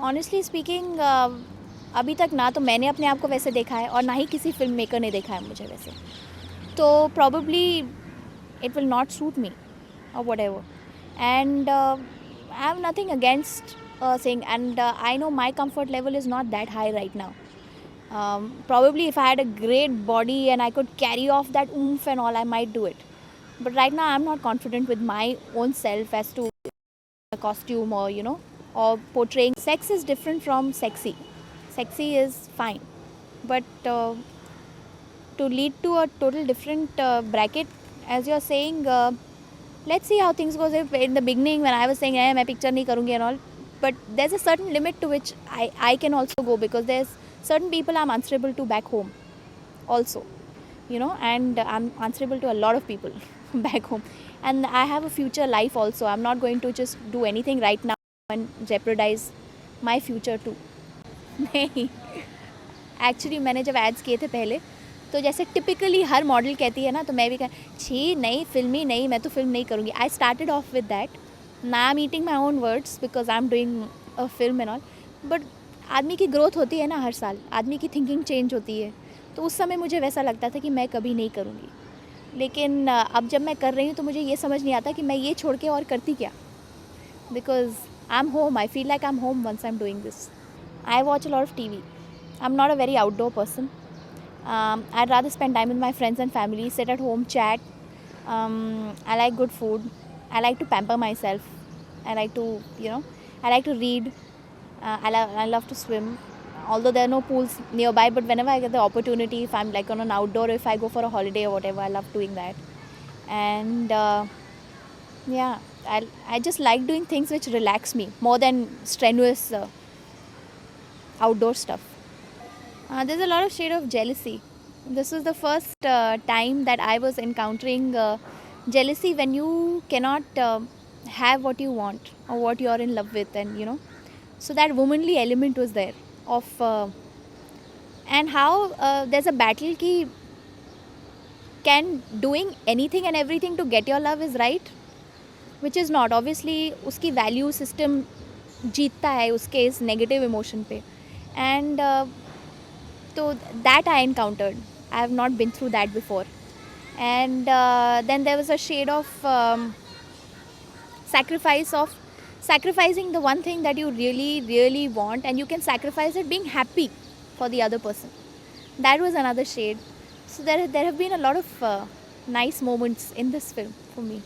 Honestly speaking अभी तक ना तो मैंने अपने आप को वैसे देखा है और ना ही किसी फिल्म मेकर ने देखा है मुझे वैसे, तो probably it will not suit me or whatever. And I have nothing against saying, and I know my comfort level is not that high right now. Probably if I had a great body and I could carry off that oomph and all, I might do it. But right now I'm not confident with my own self as to a costume or or portraying. Sex is different from sexy. Sexy is fine, but to lead to a total different bracket, as you're saying, let's see how things goes. If in the beginning when I was saying मैं picture नहीं करूँगी and all, but there's a certain limit to which I can also go, because there's certain people I'm answerable to back home also, and I'm answerable to a lot of people back home, and I have a future life also. I'm not going to just do anything right now and jeopardize my future too. नहीं, actually मैंने जब ads किए थे पहले, तो जैसे typically हर model कहती है ना, तो मैं भी कह छी नहीं, फिल्मी नहीं, मैं तो फिल्म नहीं करूँगी. I started off with that. ना I am eating my own words because I am doing a film and all. But आदमी की ग्रोथ होती है ना हर साल, आदमी की थिंकिंग चेंज होती है, तो उस समय मुझे वैसा लगता था कि मैं कभी नहीं करूँगी. लेकिन अब जब मैं कर रही हूँ तो मुझे ये समझ नहीं आता कि मैं ये छोड़ के और करती क्या, because I am home. I feel like I am home once I am doing this. I watch a lot of TV. I'm not a very outdoor person. I'd rather spend time with my friends and family, sit at home, chat. I like good food. I like to pamper myself. I like to, I like to read. I love to swim. Although there are no pools nearby, but whenever I get the opportunity, if I'm like on an outdoor, if I go for a holiday or whatever, I love doing that. And I just like doing things which relax me more than strenuous outdoor stuff. There's a lot of shade of jealousy. This was the first time that I was encountering jealousy when you cannot have what you want or what you're in love with, and so that womanly element was there of and how there's a battle ki can doing anything and everything to get your love is right, which is not. Obviously uski value system जीतता है उसके इस negative emotion पे, and so that I encountered. I have not been through that before. And then there was a shade of sacrificing the one thing that you really, really want, and you can sacrifice it being happy for the other person. That was another shade. So there have been a lot of nice moments in this film for me.